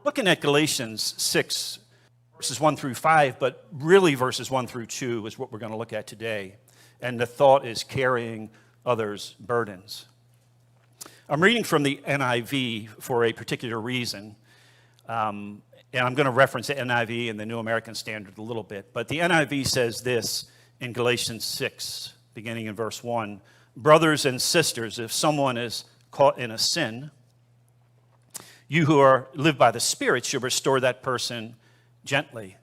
Looking at Galatians 6, verses 1 through 5, but really verses 1 through 2 is what we're going to look at today. And the thought is carrying others' burdens. I'm reading from the NIV for a particular reason. And I'm going to reference the NIV and the New American Standard a little bit. But the NIV says this in Galatians 6, beginning in verse 1. Brothers and sisters, if someone is caught in a sin, you who live by the Spirit should restore that person gently.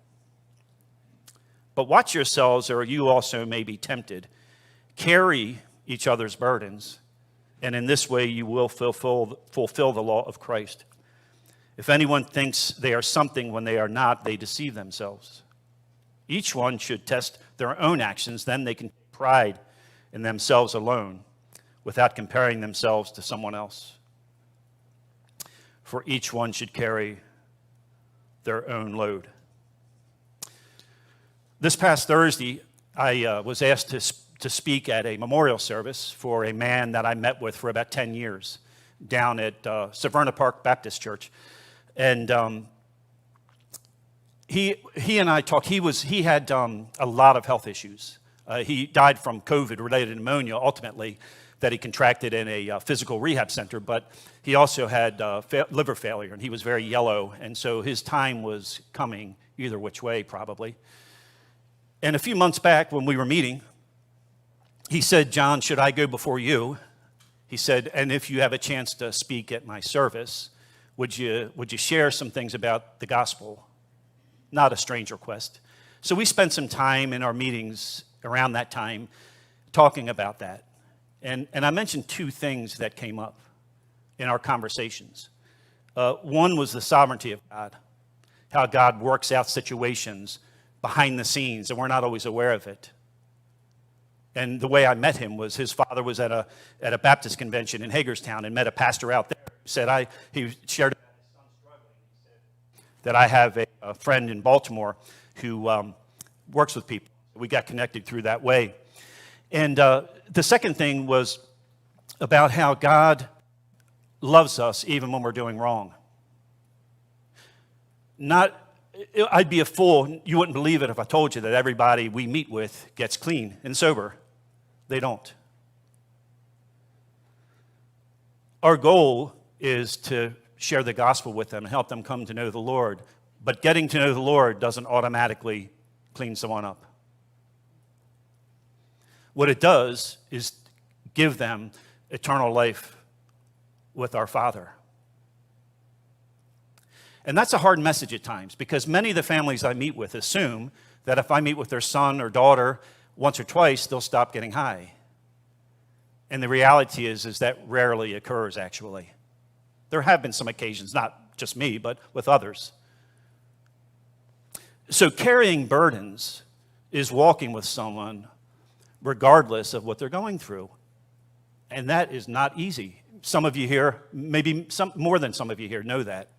But watch yourselves, or you also may be tempted. Carry each other's burdens, and in this way you will fulfill the law of Christ. If anyone thinks they are something when they are not, they deceive themselves. Each one should test their own actions, then they can take pride in themselves alone, without comparing themselves to someone else. For each one should carry their own load. This past Thursday, I was asked to speak at a memorial service for a man that I met with for about 10 years down at Severna Park Baptist Church. And he and I talked. He had a lot of health issues. He died from COVID-related pneumonia, ultimately, that he contracted in a physical rehab center, but he also had liver failure, and he was very yellow, and so his time was coming either which way, probably. And a few months back, when we were meeting, he said, John, should I go before you? He said, and if you have a chance to speak at my service, would you share some things about the gospel? Not a strange request. So we spent some time in our meetings around that time talking about that. And I mentioned two things that came up in our conversations. One was the sovereignty of God, how God works out situations behind the scenes, and we're not always aware of it. And the way I met him was his father was at a Baptist convention in Hagerstown and met a pastor out there who said, he shared about his son struggling. He said that I have a friend in Baltimore who works with people. We got connected through that way. And the second thing was about how God loves us even when we're doing wrong. I'd be a fool, you wouldn't believe it if I told you that everybody we meet with gets clean and sober. They don't. Our goal is to share the gospel with them and help them come to know the Lord. But getting to know the Lord doesn't automatically clean someone up. What it does is give them eternal life with our Father. And that's a hard message at times, because many of the families I meet with assume that if I meet with their son or daughter once or twice, they'll stop getting high. And the reality is that rarely occurs, actually. There have been some occasions, not just me, but with others. So carrying burdens is walking with someone regardless of what they're going through. And that is not easy. Some of you here, maybe more than some of you here, know that.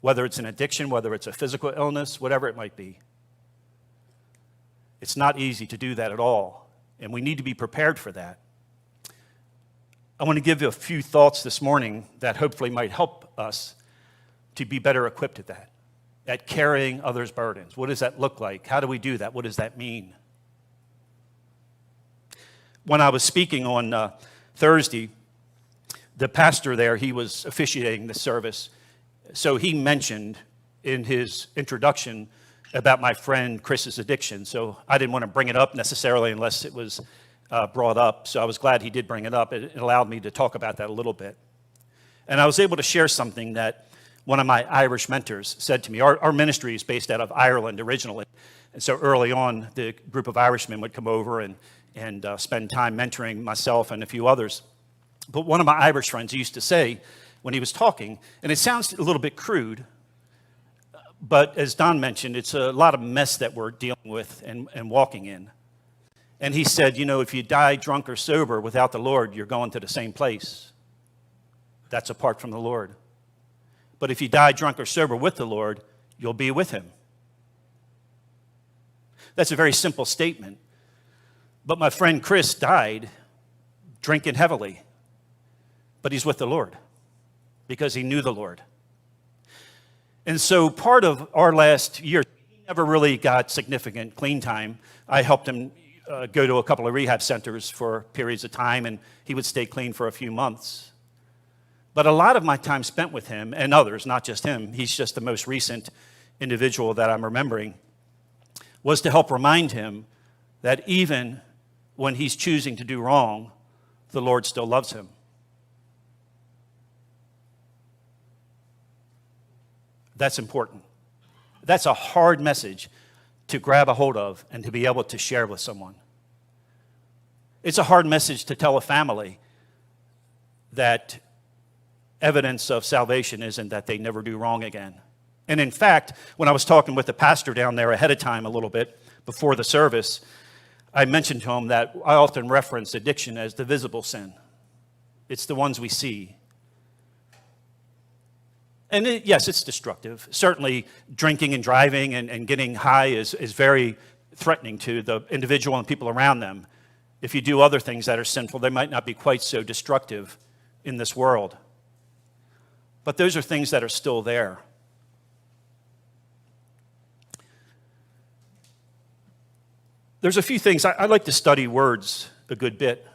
Whether it's an addiction, whether it's a physical illness, whatever it might be. It's not easy to do that at all, and we need to be prepared for that. I want to give you a few thoughts this morning that hopefully might help us to be better equipped at that, at carrying others' burdens. What does that look like? How do we do that? What does that mean? When I was speaking on Thursday, the pastor there, he was officiating the service. So he mentioned in his introduction about my friend Chris's addiction. So I didn't want to bring it up necessarily unless it was brought up. So I was glad he did bring it up. It allowed me to talk about that a little bit. And I was able to share something that one of my Irish mentors said to me. Our ministry is based out of Ireland originally. And so early on, the group of Irishmen would come over and spend time mentoring myself and a few others. But one of my Irish friends used to say, when he was talking, and it sounds a little bit crude, but as Don mentioned, it's a lot of mess that we're dealing with and walking in. And he said, if you die drunk or sober without the Lord, you're going to the same place. That's apart from the Lord. But if you die drunk or sober with the Lord, you'll be with him. That's a very simple statement. But my friend Chris died drinking heavily. But he's with the Lord because he knew the Lord. And so part of our last year, he never really got significant clean time. I helped him go to a couple of rehab centers for periods of time, and he would stay clean for a few months. But a lot of my time spent with him, and others, not just him, he's just the most recent individual that I'm remembering, was to help remind him that even when he's choosing to do wrong, the Lord still loves him. That's important. That's a hard message to grab a hold of and to be able to share with someone. It's a hard message to tell a family that evidence of salvation isn't that they never do wrong again. And in fact, when I was talking with the pastor down there ahead of time a little bit before the service, I mentioned to him that I often reference addiction as the visible sin. It's the ones we see. And yes, it's destructive. Certainly, drinking and driving and getting high is very threatening to the individual and people around them. If you do other things that are sinful, they might not be quite so destructive in this world. But those are things that are still there. There's a few things. I like to study words a good bit.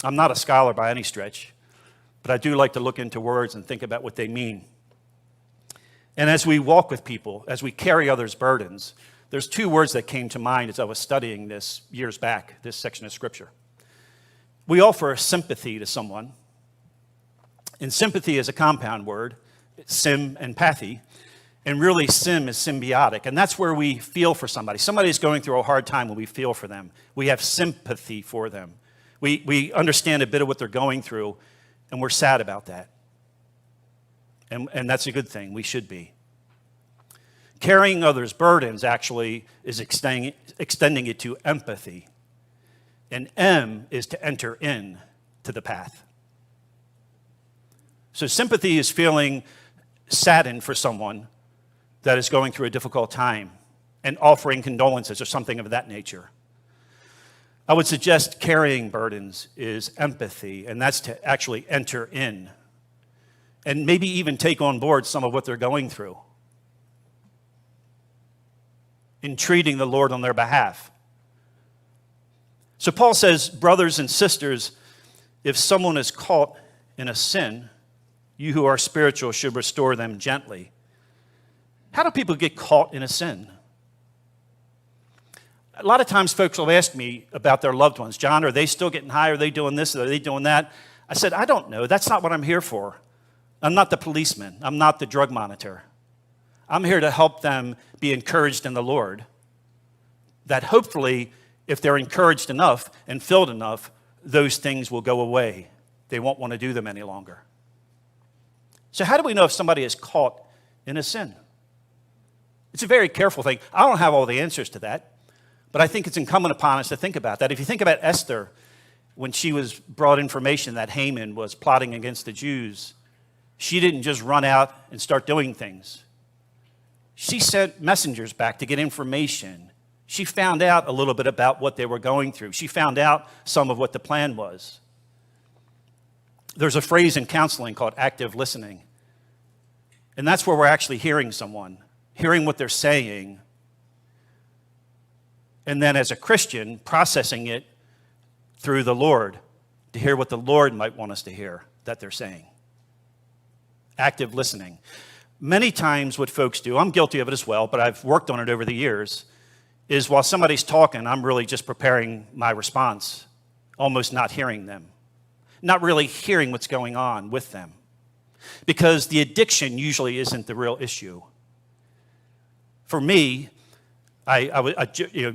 I'm not a scholar by any stretch, but I do like to look into words and think about what they mean. And as we walk with people, as we carry others' burdens, there's two words that came to mind as I was studying this years back, this section of Scripture. We offer sympathy to someone. And sympathy is a compound word, sim and pathy. And really, sim is symbiotic. And that's where we feel for somebody. Somebody is going through a hard time when we feel for them. We have sympathy for them. We understand a bit of what they're going through, and we're sad about that. And that's a good thing. We should be. Carrying others' burdens actually is extending it to empathy. And M is to enter in to the path. So sympathy is feeling saddened for someone that is going through a difficult time and offering condolences or something of that nature. I would suggest carrying burdens is empathy, and that's to actually enter in and maybe even take on board some of what they're going through, entreating the Lord on their behalf. So Paul says, brothers and sisters, if someone is caught in a sin, you who are spiritual should restore them gently. How do people get caught in a sin? A lot of times folks will ask me about their loved ones. John, are they still getting high? Are they doing this? Are they doing that? I said, I don't know. That's not what I'm here for. I'm not the policeman. I'm not the drug monitor. I'm here to help them be encouraged in the Lord. That hopefully, if they're encouraged enough and filled enough, those things will go away. They won't want to do them any longer. So how do we know if somebody is caught in a sin? It's a very careful thing. I don't have all the answers to that, but I think it's incumbent upon us to think about that. If you think about Esther, when she was brought information that Haman was plotting against the Jews, she didn't just run out and start doing things. She sent messengers back to get information. She found out a little bit about what they were going through. She found out some of what the plan was. There's a phrase in counseling called active listening. And that's where we're actually hearing someone, hearing what they're saying, and then as a Christian, processing it through the Lord to hear what the Lord might want us to hear that they're saying. Active listening. Many times what folks do, I'm guilty of it as well, but I've worked on it over the years, is while somebody's talking, I'm really just preparing my response, almost not hearing them, not really hearing what's going on with them. Because the addiction usually isn't the real issue. For me, I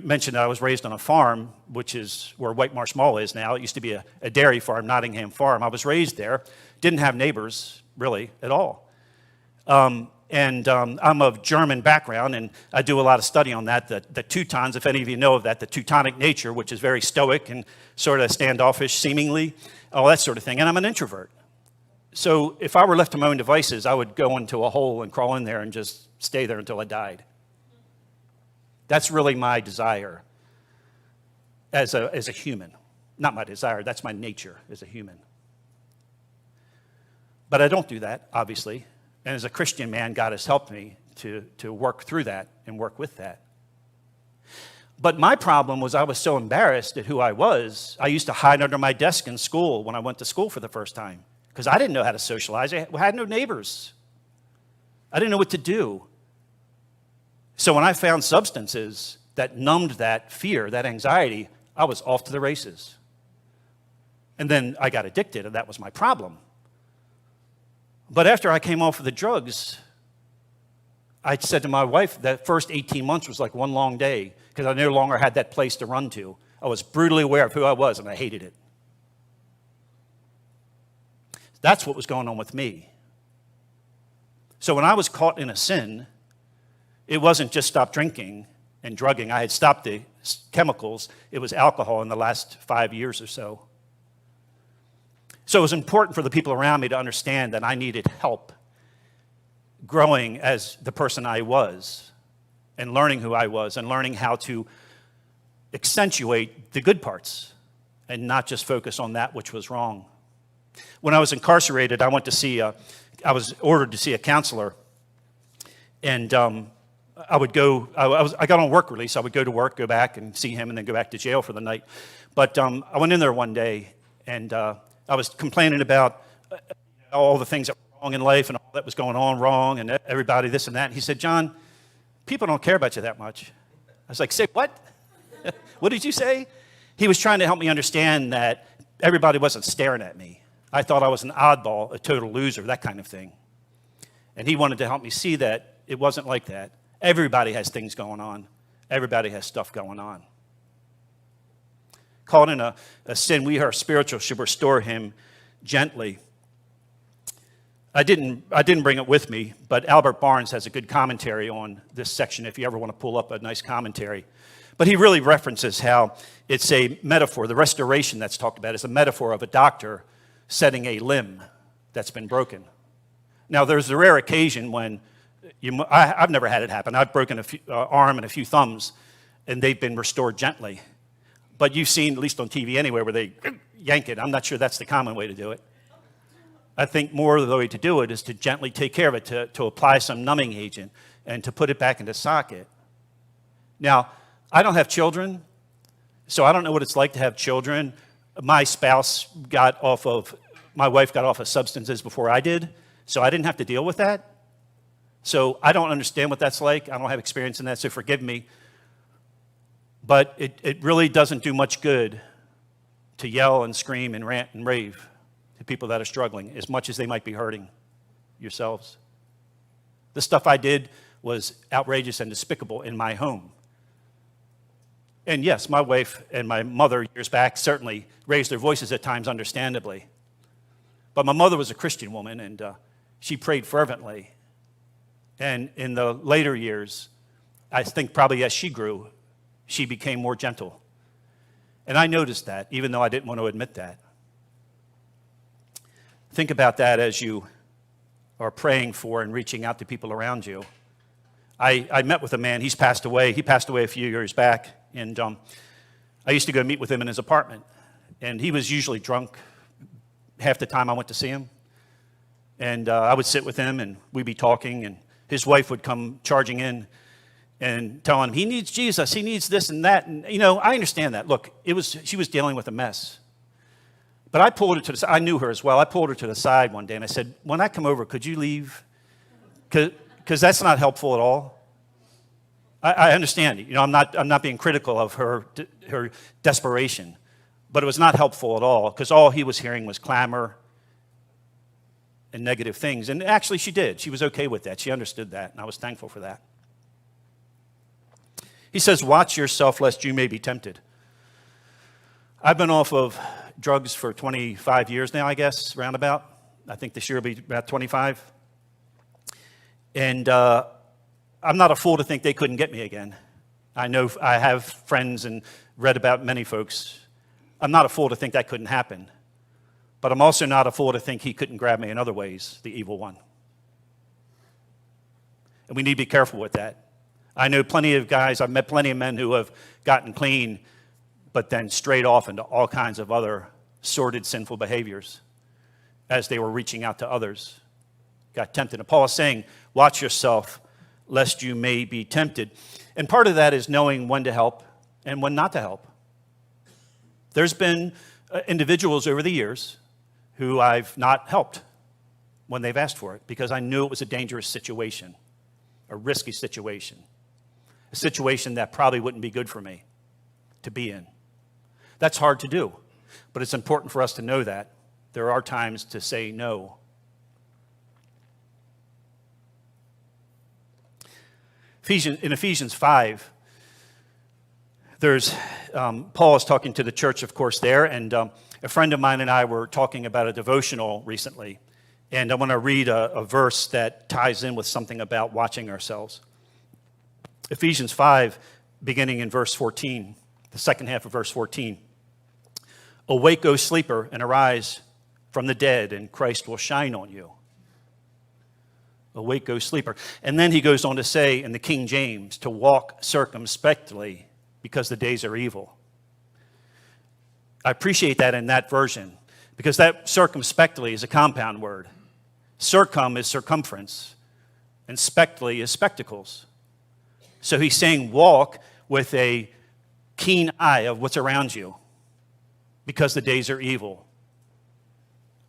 mentioned that I was raised on a farm, which is where White Marsh Mall is now. It used to be a dairy farm, Nottingham Farm. I was raised there, didn't have neighbors really at all. I'm of German background, and I do a lot of study on that. The Teutons, if any of you know of that, the Teutonic nature, which is very stoic and sort of standoffish seemingly, all that sort of thing. And I'm an introvert. So if I were left to my own devices, I would go into a hole and crawl in there and just stay there until I died. That's really my desire as a human. Not my desire, that's my nature as a human. But I don't do that, obviously. And as a Christian man, God has helped me to work through that and work with that. But my problem was I was so embarrassed at who I was. I used to hide under my desk in school when I went to school for the first time because I didn't know how to socialize. I had no neighbors. I didn't know what to do. So when I found substances that numbed that fear, that anxiety, I was off to the races. And then I got addicted, and that was my problem. But after I came off of the drugs, I said to my wife that first 18 months was like one long day because I no longer had that place to run to. I was brutally aware of who I was, and I hated it. That's what was going on with me. So when I was caught in a sin, it wasn't just stop drinking and drugging. I had stopped the chemicals. It was alcohol in the last 5 years or so. So it was important for the people around me to understand that I needed help growing as the person I was and learning who I was and learning how to accentuate the good parts and not just focus on that which was wrong. When I was incarcerated, I was ordered to see a counselor, and I got on work release. I would go to work, go back and see him, and then go back to jail for the night. But I went in there one day, and I was complaining about all the things that were wrong in life and all that was going on wrong and everybody this and that. And he said, John, people don't care about you that much. I was like, say what? What did you say? He was trying to help me understand that everybody wasn't staring at me. I thought I was an oddball, a total loser, that kind of thing. And he wanted to help me see that it wasn't like that. Everybody has things going on. Everybody has stuff going on. Caught in a sin we are spiritual should restore him gently. I didn't bring it with me, but Albert Barnes has a good commentary on this section if you ever want to pull up a nice commentary. But he really references how it's a metaphor. The restoration that's talked about is a metaphor of a doctor setting a limb that's been broken. Now, there's a rare occasion when I've never had it happen. I've broken an arm and a few thumbs, and they've been restored gently. But you've seen, at least on TV anywhere, where they yank it. I'm not sure that's the common way to do it. I think more of the way to do it is to gently take care of it, to apply some numbing agent, and to put it back into socket. Now, I don't have children, so I don't know what it's like to have children. My wife got off of substances before I did, so I didn't have to deal with that. So I don't understand what that's like. I don't have experience in that, so forgive me. But it really doesn't do much good to yell and scream and rant and rave to people that are struggling, as much as they might be hurting yourselves. The stuff I did was outrageous and despicable in my home. And yes, my wife and my mother years back certainly raised their voices at times, understandably. But my mother was a Christian woman, and she prayed fervently. And in the later years, I think probably as she grew, she became more gentle. And I noticed that, even though I didn't want to admit that. Think about that as you are praying for and reaching out to people around you. I met with a man. He's passed away. He passed away a few years back. And I used to go meet with him in his apartment. And he was usually drunk half the time I went to see him. And I would sit with him, and we'd be talking. And his wife would come charging in and telling him, he needs Jesus. He needs this and that. And, I understand that. Look, she was dealing with a mess. But I pulled her to the side. I knew her as well. I pulled her to the side one day, and I said, when I come over, could you leave? Because that's not helpful at all. I understand it. I'm not being critical of her desperation, but it was not helpful at all because all he was hearing was clamor and negative things. And actually, she did. She was okay with that. She understood that, and I was thankful for that. He says, "Watch yourself, lest you may be tempted." I've been off of drugs for 25 years now, I guess, roundabout. I think this year will be about 25. And I'm not a fool to think they couldn't get me again. I know I have friends and read about many folks. I'm not a fool to think that couldn't happen. But I'm also not a fool to think he couldn't grab me in other ways, the evil one. And we need to be careful with that. I know plenty of guys, I've met plenty of men who have gotten clean, but then strayed off into all kinds of other sordid, sinful behaviors as they were reaching out to others. Got tempted. And Paul is saying, watch yourself, lest you may be tempted. And part of that is knowing when to help and when not to help. There's been individuals over the years who I've not helped when they've asked for it because I knew it was a dangerous situation, a risky situation, a situation that probably wouldn't be good for me to be in. That's hard to do, but it's important for us to know that. There are times to say no. In Ephesians 5, there's Paul is talking to the church, of course, there, and a friend of mine and I were talking about a devotional recently, and I want to read a verse that ties in with something about watching ourselves. Ephesians 5, beginning in verse 14, the second half of verse 14. Awake, O sleeper, and arise from the dead, and Christ will shine on you. Awake, O sleeper. And then he goes on to say in the King James, to walk circumspectly, because the days are evil. I appreciate that in that version, because that circumspectly is a compound word. Circum is circumference, and spectly is spectacles. So he's saying walk with a keen eye of what's around you, because the days are evil.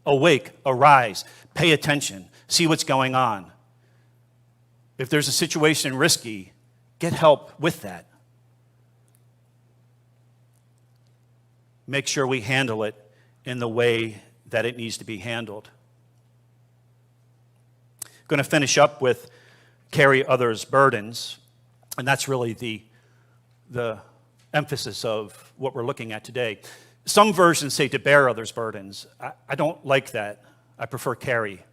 Awake, arise, pay attention, see what's going on. If there's a situation risky, get help with that. Make sure we handle it in the way that it needs to be handled. I'm going to finish up with carry others' burdens, and that's really the emphasis of what we're looking at today. Some versions say to bear others' burdens. I don't like that. I prefer carry.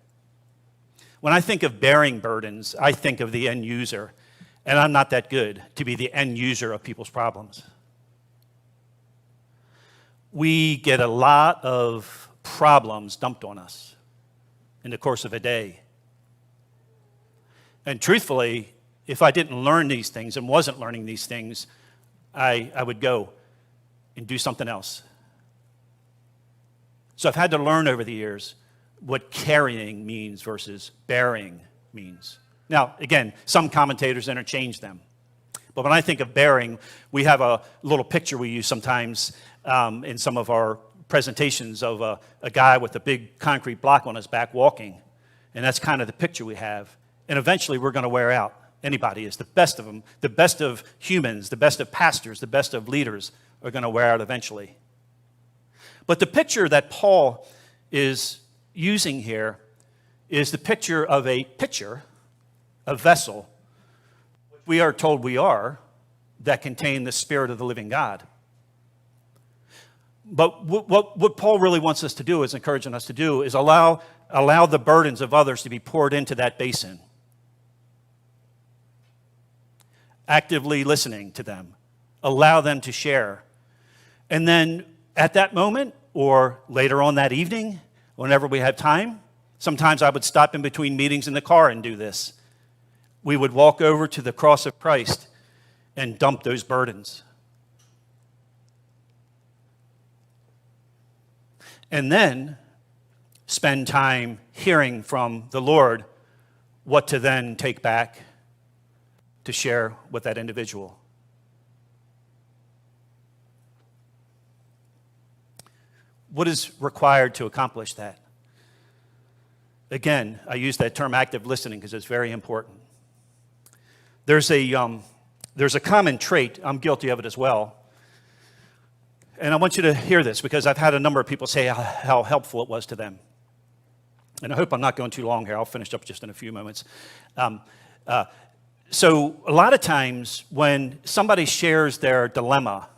When I think of bearing burdens, I think of the end user, and I'm not that good to be the end user of people's problems. We get a lot of problems dumped on us in the course of a day. And truthfully, if I didn't learn these things and wasn't learning these things, I would go and do something else. So I've had to learn over the years what carrying means versus bearing means. Now, again, some commentators interchange them. But when I think of bearing, we have a little picture we use sometimes in some of our presentations of a guy with a big concrete block on his back walking. And that's kind of the picture we have. And eventually we're going to wear out. Anybody is. The best of them, the best of humans, the best of pastors, the best of leaders are going to wear out eventually. But the picture that Paul is using here is the picture of a pitcher, a vessel, we are told we are, that contain the Spirit of the living God. But what Paul really wants us to do, is encouraging us to do, is allow the burdens of others to be poured into that basin. Actively listening to them. Allow them to share. And then at that moment, or later on that evening, whenever we have time, sometimes I would stop in between meetings in the car and do this. We would walk over to the cross of Christ and dump those burdens. And then spend time hearing from the Lord what to then take back to share with that individual. What is required to accomplish that? Again, I use that term active listening because it's very important. There's a common trait, I'm guilty of it as well, and I want you to hear this because I've had a number of people say how helpful it was to them. And I hope I'm not going too long here. I'll finish up just in a few moments. So a lot of times when somebody shares their dilemma,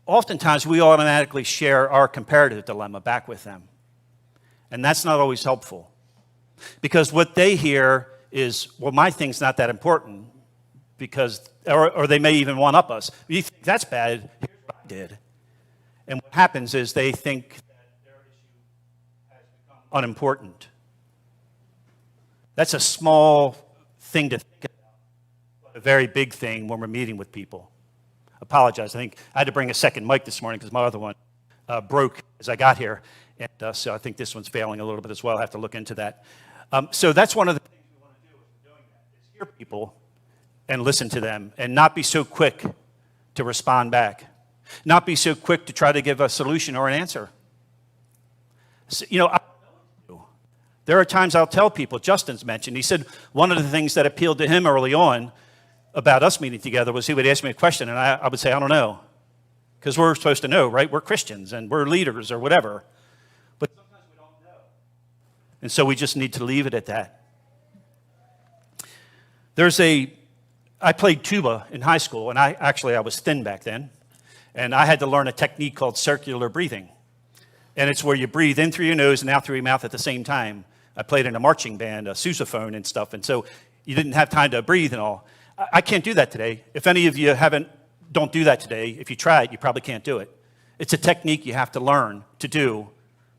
oftentimes we automatically share our comparative dilemma back with them. And that's not always helpful. Because what they hear is, well, my thing's not that important, because, or they may even one-up us. You think that's bad, here's what I did. And what happens is they think that their issue has become unimportant. That's a small thing to think about, but a very big thing when we're meeting with people. Apologize. I think I had to bring a second mic this morning because my other one broke as I got here. And so I think this one's failing a little bit as well. I have to look into that. So that's one of the things we want to do as we're doing hear people and listen to them and not be so quick to respond back. Not be so quick to try to give a solution or an answer. So, there are times I'll tell people, Justin's mentioned, he said one of the things that appealed to him early on about us meeting together was he would ask me a question and I would say, I don't know. Because we're supposed to know, right? We're Christians and we're leaders or whatever. But sometimes we don't know. And so we just need to leave it at that. I played tuba in high school, and I was thin back then. And I had to learn a technique called circular breathing. And it's where you breathe in through your nose and out through your mouth at the same time. I played in a marching band, a sousaphone and stuff, and so you didn't have time to breathe and all. I can't do that today. If any of you don't do that today, if you try it, you probably can't do it. It's a technique you have to learn to do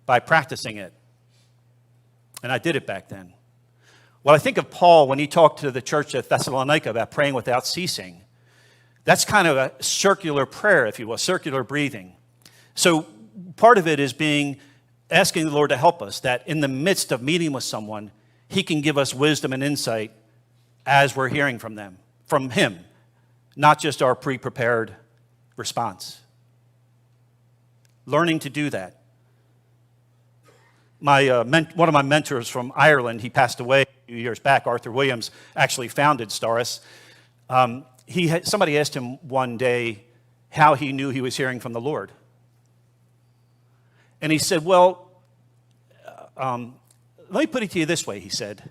by practicing it. And I did it back then. Well, I think of Paul when he talked to the church at Thessalonica about praying without ceasing. That's kind of a circular prayer, if you will, circular breathing. So part of it is asking the Lord to help us, that in the midst of meeting with someone, he can give us wisdom and insight as we're hearing from him, not just our pre-prepared response. Learning to do that. One of my mentors from Ireland, he passed away a few years back, Arthur Williams, actually founded Stauros. Somebody asked him one day how he knew he was hearing from the Lord. And he said, well, let me put it to you this way, he said.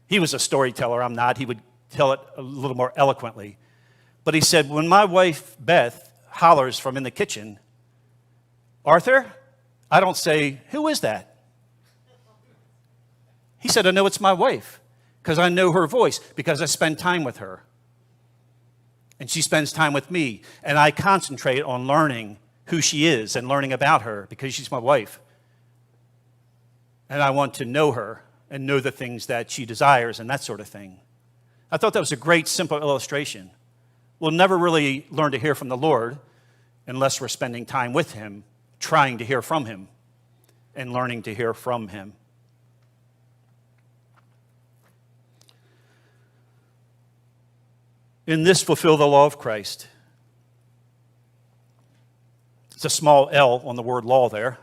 He was a storyteller, I'm not. He would tell it a little more eloquently. But he said, when my wife, Beth, hollers from in the kitchen, Arthur, I don't say, who is that? He said, I know it's my wife because I know her voice, because I spend time with her. And she spends time with me. And I concentrate on learning who she is and learning about her because she's my wife. And I want to know her and know the things that she desires and that sort of thing. I thought that was a great, simple illustration. We'll never really learn to hear from the Lord unless we're spending time with him, trying to hear from him and learning to hear from him. In this, fulfill the law of Christ. It's a small L on the word law there.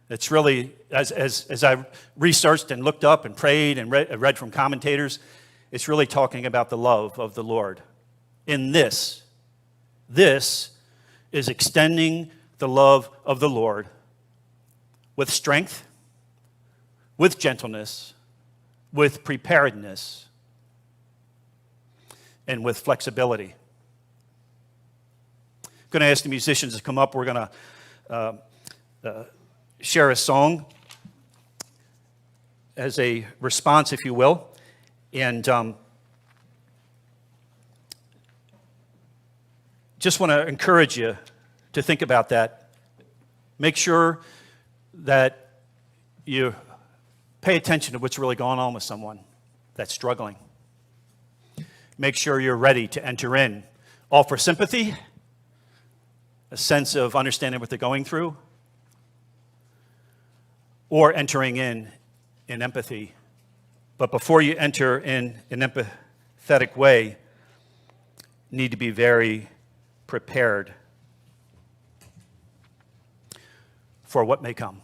It's really, as I researched and looked up and prayed and read from commentators, it's really talking about the love of the Lord. In this is extending the love of the Lord with strength, with gentleness, with preparedness, and with flexibility. I'm going to ask the musicians to come up. We're going to share a song as a response, if you will. And just want to encourage you to think about that. Make sure that you pay attention to what's really going on with someone that's struggling. Make sure you're ready to enter in. Offer sympathy, a sense of understanding what they're going through, or entering in empathy. But before you enter in an empathetic way, you need to be very prepared for what may come.